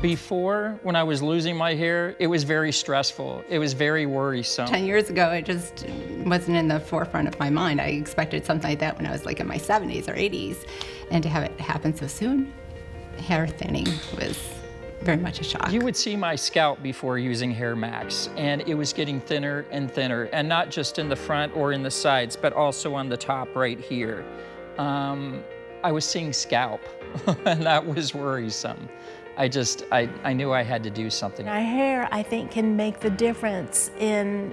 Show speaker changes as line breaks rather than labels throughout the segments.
Before, when I was losing my hair, it was very stressful. It was very worrisome.
10 years ago, it just wasn't in the forefront of my mind. I expected something like that when I was like in my 70s or 80s. And to have it happen so soon, hair thinning was very much a shock.
You would see my scalp before using HairMax, and it was getting thinner and thinner, and not just in the front or in the sides, but also on the top right here. I was seeing scalp, and that was worrisome. I knew I had to do something.
Our hair, I think, can make the difference in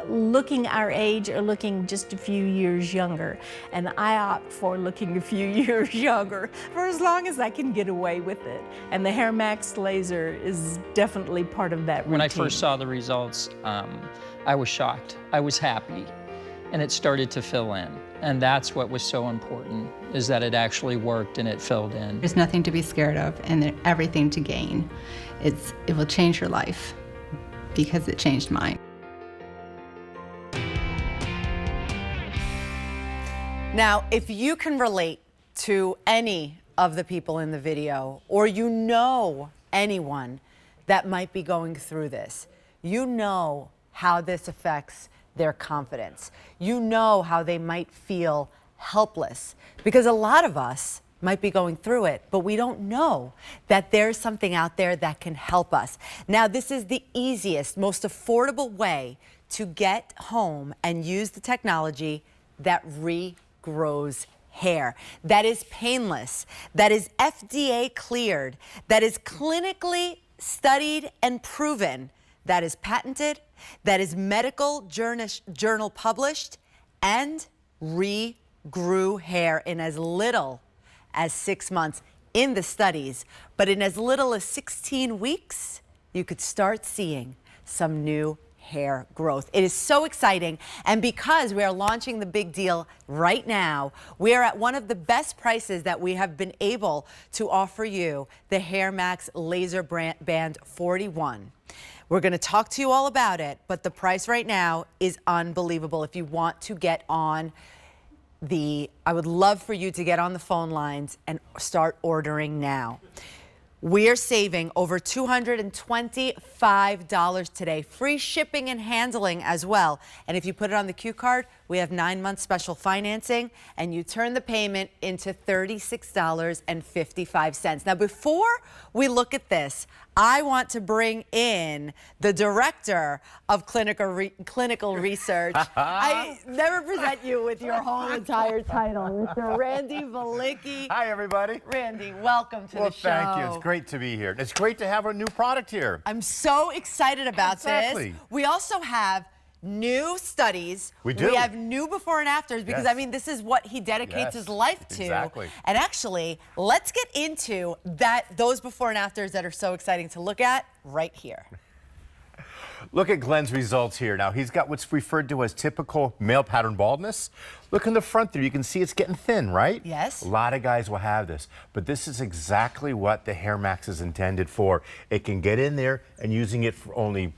looking our age or looking just a few years younger. And I opt for looking a few years younger for as long as I can get away with it. And the HairMax laser is definitely part of that routine.
When I first saw the results, I was shocked. I was happy, and it started to fill in. And that's what was so important, is that it actually worked and it filled in.
There's nothing to be scared of and everything to gain. It will change your life because it changed mine.
Now, if you can relate to any of the people in the video, or you know anyone that might be going through this, you know how this affects their confidence. You know how they might feel helpless, because a lot of us might be going through it, but we don't know that there's something out there that can help us. Now, this is the easiest, most affordable way to get home and use the technology that regrows hair, that is painless, that is FDA cleared, that is clinically studied and proven, that is patented, that is medical journal published, and regrew hair in as little as 6 months in the studies. But in as little as 16 weeks, you could start seeing some new hair growth. It is so exciting, and because we are launching the big deal right now, we are at one of the best prices that we have been able to offer you, the HairMax LaserBand 41. We're going to talk to you all about it, but the price right now is unbelievable. If you want to get on I would love for you to get on the phone lines and start ordering now. We are saving over $225 today. Free shipping and handling as well. And if you put it on the Q card, we have 9-month special financing, and you turn the payment into $36.55. Now, before we look at this, I want to bring in the director of clinical research. I never present you with your whole entire title, Mr. Randy Valicki.
Hi, everybody.
Randy, welcome to the show.
Thank you. It's great to be here. It's great to have a new product here.
I'm so excited about
Exactly.
this. We also have new studies.
We do.
We have new before and afters, because
Yes.
I mean, this is what he dedicates his life to.
Exactly.
And actually, let's get into those before and afters that are so exciting to look at right here.
Look at Glenn's results here. Now, he's got what's referred to as typical male pattern baldness. Look in the front there. You can see it's getting thin, right?
Yes.
A lot of guys will have this, but this is exactly what the HairMax is intended for. It can get in there, and using it for only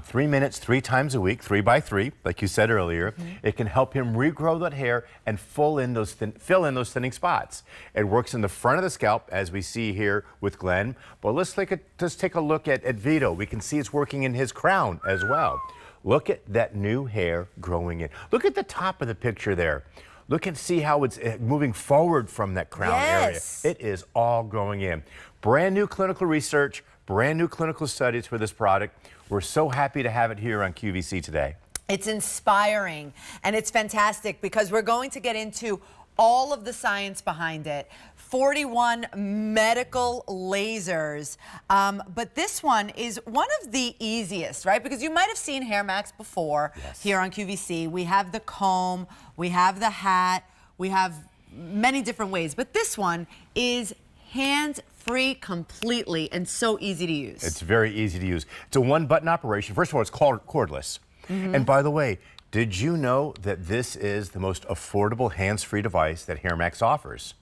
3 minutes, 3 times a week, 3 by 3, like you said earlier. It can help him regrow that hair and fill in those thinning spots. It works in the front of the scalp, as we see here with Glenn. But let's take a look at Vito. We can see it's working in his crown as well. Look at that new hair growing in. Look at the top of the picture there. Look and see how it's moving forward from that crown area. It is all growing in. Brand new clinical research, brand new clinical studies for this product. We're so happy to have it here on QVC today.
It's inspiring, and it's fantastic, because we're going to get into all of the science behind it. 41 medical lasers, but this one is one of the easiest, right? Because you might have seen HairMax before. Here on QVC. We have the comb, we have the hat, we have many different ways, but this one is hands-free completely and so easy to use.
It's very easy to use. It's a one-button operation. First of all, it's called cordless. And by the way, did you know that this is the most affordable hands-free device that HairMax offers?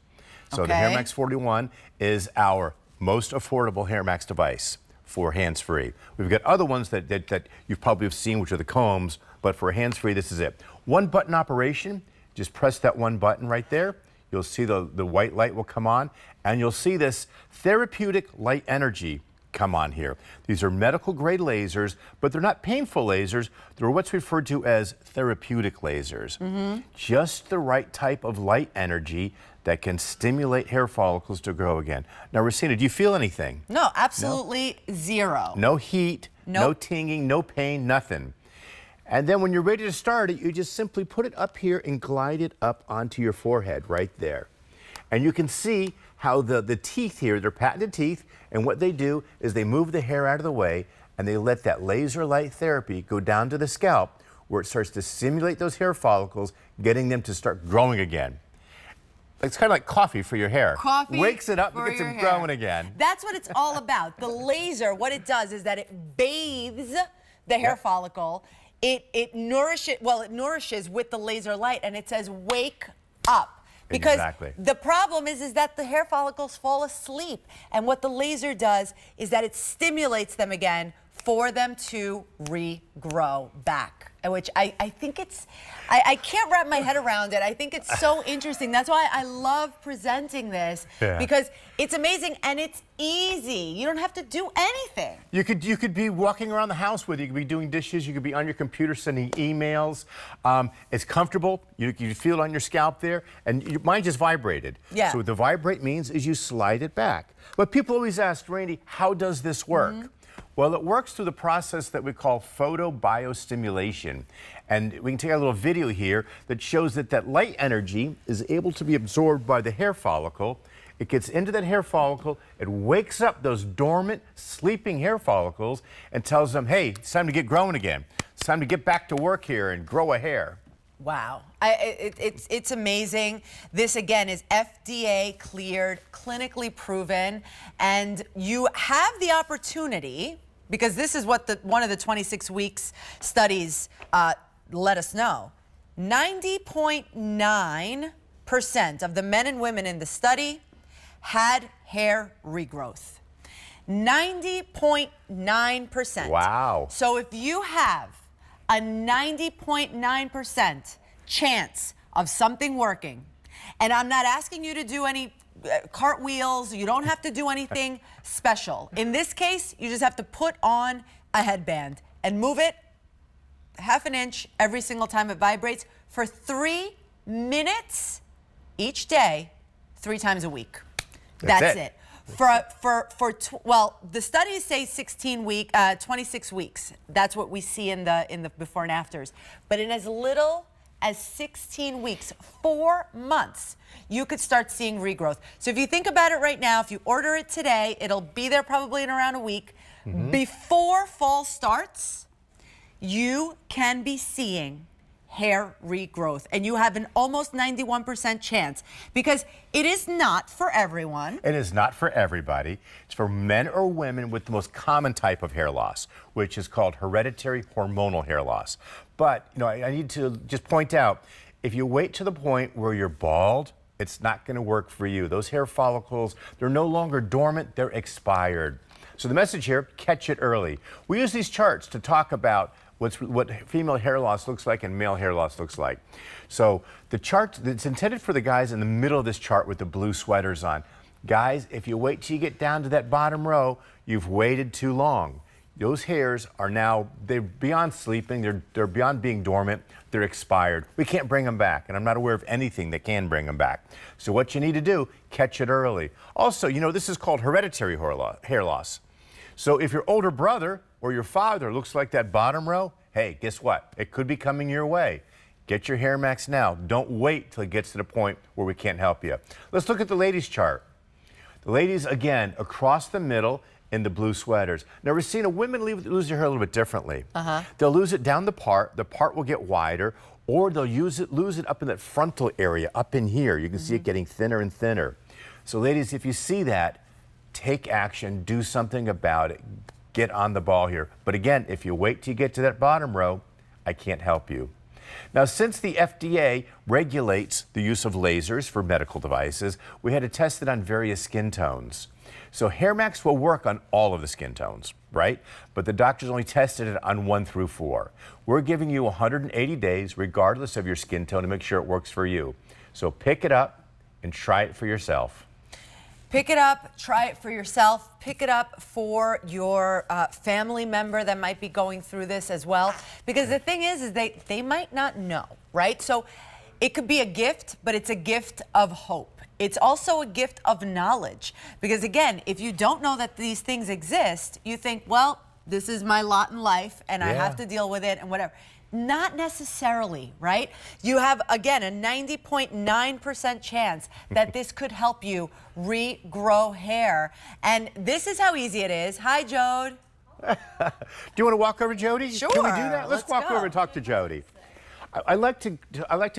So the HairMax 41 is our most affordable HairMax device for hands-free. We've got other ones that you probably have seen, which are the combs, but for hands-free, this is it. One-button operation. Just press that one button right there. you'll see the white light will come on, and you'll see this therapeutic light energy come on here. These are medical grade lasers, but they're not painful lasers. They're what's referred to as therapeutic lasers. Just the right type of light energy that can stimulate hair follicles to grow again. Now, Racina, do you feel anything?
No, absolutely zero.
No heat, no
Nope.
tinging, no pain, nothing. And then when you're ready to start it, you just simply put it up here and glide it up onto your forehead right there. And you can see how the teeth here, they're patented teeth, and what they do is they move the hair out of the way and they let that laser light therapy go down to the scalp where it starts to stimulate those hair follicles, getting them to start growing again. It's kind of like coffee for your hair.
Coffee
wakes it up and
for
gets
your
it
hair.
growing again.
That's what it's all about. The laser, what it does is that it bathes the hair follicle. It nourishes with the laser light, and it says wake up. Because
Exactly.
the problem is that the hair follicles fall asleep, and what the laser does is that it stimulates them again for them to regrow back, which I think I can't wrap my head around it. I think it's so interesting. That's why I love presenting this, because it's amazing and it's easy. You don't have to do anything.
You could be walking around the house with it. You could be doing dishes. You could be on your computer sending emails. It's comfortable. You feel it on your scalp there, and mine just vibrated.
Yeah.
So what the vibrate means is you slide it back. But people always ask, Randy, how does this work? Well, it works through the process that we call photobiostimulation. And we can take a little video here that shows that light energy is able to be absorbed by the hair follicle. It gets into that hair follicle, it wakes up those dormant, sleeping hair follicles and tells them, hey, it's time to get growing again. It's time to get back to work here and grow a hair.
Wow. It's amazing. This, again, is FDA cleared, clinically proven, and you have the opportunity, because this is what one of the 26 weeks studies let us know. 90.9% of the men and women in the study had hair regrowth. 90.9%.
Wow.
So if you have a 90.9% chance of something working, and I'm not asking you to do any cartwheels, you don't have to do anything special. In this case, you just have to put on a headband and move it half an inch every single time it vibrates for 3 minutes each day, 3 times a week. That's it. Well, the studies say 26 weeks. That's what we see in the before and afters. But in as little as 16 weeks, 4 months, you could start seeing regrowth. So if you think about it right now, if you order it today, it'll be there probably in around a week. Before fall starts, you can be seeing hair regrowth, and you have an almost 91% chance, because it is not for everyone.
It is not for everybody. It's for men or women with the most common type of hair loss, which is called hereditary hormonal hair loss. But, I need to just point out, if you wait to the point where you're bald, it's not going to work for you. Those hair follicles, they're no longer dormant, they're expired. So the message here, catch it early. We use these charts to talk about what female hair loss looks like and male hair loss looks like. So the chart, it's intended for the guys in the middle of this chart with the blue sweaters on. Guys, if you wait till you get down to that bottom row, you've waited too long. Those hairs are now, they're beyond sleeping, they're beyond being dormant, they're expired. We can't bring them back, and I'm not aware of anything that can bring them back. So what you need to do, catch it early. Also, this is called hereditary hair loss. So if your older brother or your father looks like that bottom row, hey, guess what? It could be coming your way. Get your HairMax now. Don't wait till it gets to the point where we can't help you. Let's look at the ladies' chart. The ladies, again, across the middle in the blue sweaters. Now, Racina, women lose their hair a little bit differently. They'll lose it down the part will get wider, or they'll lose it up in that frontal area, up in here. You can see it getting thinner and thinner. So ladies, if you see that, take action, do something about it, get on the ball here. But again, if you wait till you get to that bottom row, I can't help you. Now, since the FDA regulates the use of lasers for medical devices, we had to test it on various skin tones. So HairMax will work on all of the skin tones, right? But the doctors only tested it on 1 through 4. We're giving you 180 days, regardless of your skin tone, to make sure it works for you. So pick it up and try it for yourself.
Pick it up, try it for yourself, pick it up for your family member that might be going through this as well. Because the thing is they might not know, right? So it could be a gift, but it's a gift of hope. It's also a gift of knowledge. Because again, if you don't know that these things exist, you think, well, this is my lot in life and I have to deal with it and whatever. Not necessarily, right? You have, again, a 90.9% chance that this could help you regrow hair. And this is how easy it is. Hi, Jode.
Do you want to walk over to Jody?
Sure.
Can we do that? Let's walk
go.
over and talk to Jody. I like to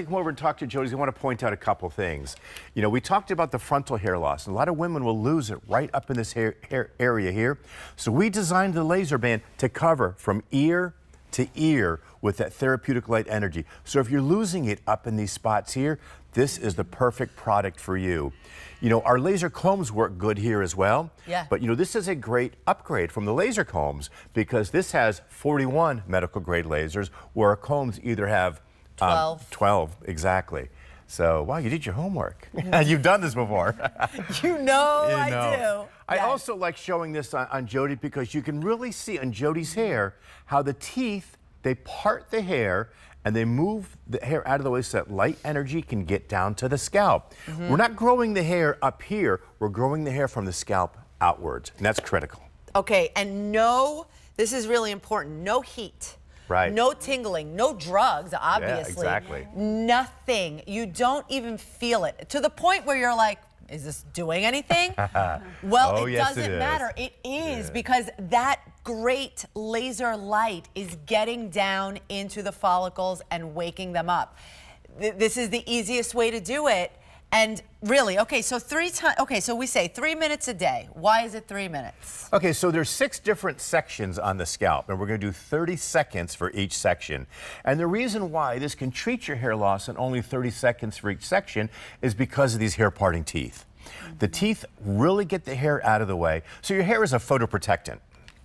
come over and talk to Jody. I want to point out a couple things. You know, we talked about the frontal hair loss, and a lot of women will lose it right up in this hair area here. So we designed the laser band to cover from ear to ear with that therapeutic light energy. So if you're losing it up in these spots here, this is the perfect product for you. You know, our laser combs work good here as well.
Yeah.
But you know, this is a great upgrade from the laser combs because this has 41 medical grade lasers where our combs either have
12.
12, exactly. So, wow, you did your homework. You've done this before.
You know I do.
I
Yes.
also like showing this on Jody because you can really see on Jody's hair how the teeth, they part the hair and they move the hair out of the way so that light energy can get down to the scalp. We're not growing the hair up here, we're growing the hair from the scalp outwards, and that's critical.
Okay, and no, this is really important, no heat.
Right.
No tingling, no drugs, obviously.
exactly.
Nothing. You don't even feel it. To the point where you're like, is this doing anything? Well,
Oh,
it
yes,
doesn't
it is.
matter. It is because that great laser light is getting down into the follicles and waking them up. This is the easiest way to do it. And really, okay, so so we say 3 minutes a day. Why is it 3 minutes?
Okay, so there's 6 different sections on the scalp, and we're going to do 30 seconds for each section. And the reason why this can treat your hair loss in only 30 seconds for each section is because of these hair parting teeth. The teeth really get the hair out of the way. So your hair is a photoprotectant.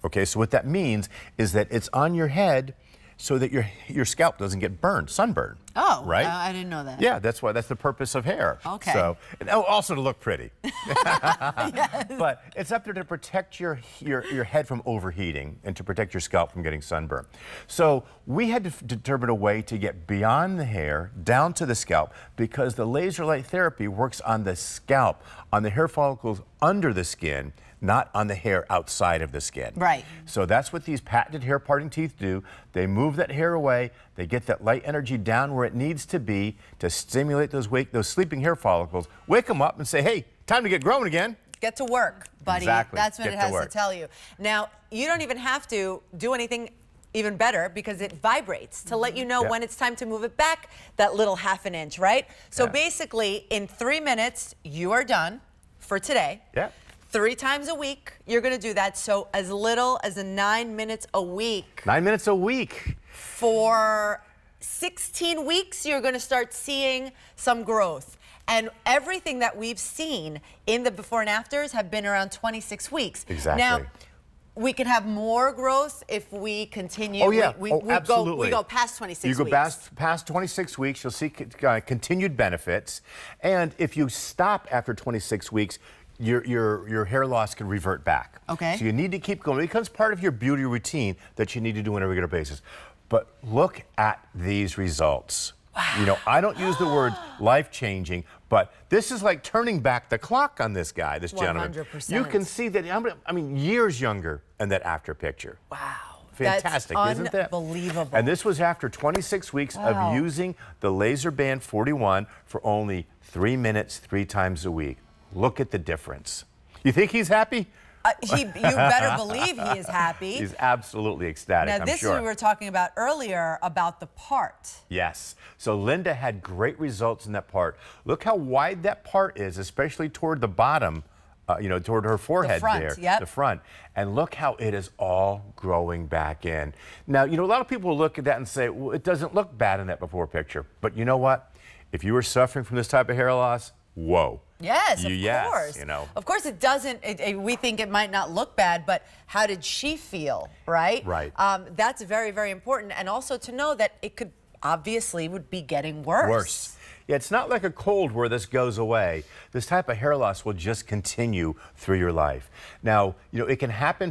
Okay, so what that means is that it's on your head so that your scalp doesn't get burned, sunburned.
Oh,
right?
I didn't know that.
Yeah, that's the purpose of hair.
Okay.
So, and also to look pretty. Yes. But it's up there to protect your head from overheating and to protect your scalp from getting sunburn. So we had to determine a way to get beyond the hair, down to the scalp, because the laser light therapy works on the scalp, on the hair follicles under the skin, not on the hair outside of the skin.
Right.
So that's what these patented hair parting teeth do. They move that hair away, they get that light energy down where it needs to be to stimulate those sleeping hair follicles, wake them up and say, hey, time to get growing again.
Get to work, buddy.
Exactly.
That's what
Get
it
to
has to
work.
tell you. Now, you don't even have to do anything even better because it vibrates to let you know
Yeah.
when it's time to move it back that little ½ an inch, right? So
Yeah.
basically, in 3 minutes, you are done for today.
Yeah.
3 times a week, you're going to do that. So as little as 9 minutes a week.
9 minutes a week.
For 16 weeks, you're going to start seeing some growth. And everything that we've seen in the before and afters have been around 26 weeks.
Exactly.
Now, we can have more growth if we continue.
Oh, yeah.
We
Absolutely.
go past 26
You go
weeks.
past 26 weeks, you'll see continued benefits. And if you stop after 26 weeks, your hair loss can revert back.
Okay.
So you need to keep going. It becomes part of your beauty routine that you need to do on a regular basis. But look at these results. Wow. You know, I don't use the word life-changing, but this is like turning back the clock on this guy, this gentleman.
100%.
You can see that, I mean, years younger in that after picture.
Wow.
Fantastic,
That's
isn't that?
unbelievable.
And this was after 26 weeks
Wow.
of using the LaserBand 41 for only 3 minutes, 3 times a week. Look at the difference. You think he's happy?
You better believe he is happy.
He's absolutely ecstatic,
Now,
I'm
this
sure.
we were talking about earlier about the part.
Yes. So Linda had great results in that part. Look how wide that part is, especially toward the bottom, you know, toward her forehead
front,
there.
yep.
The front. And look how it is all growing back in. Now, you know, a lot of people will look at that and say, well, it doesn't look bad in that before picture. But you know what? If you were suffering from this type of hair loss, whoa.
Yes,
Yes,
of course.
you know.
Of course, it doesn't. We think it might not look bad, but how did she feel, right?
Right.
That's very, very important, and also to know that it could obviously would be getting worse.
Worse. Yeah, it's not like a cold where this goes away. This type of hair loss will just continue through your life. Now, it can happen for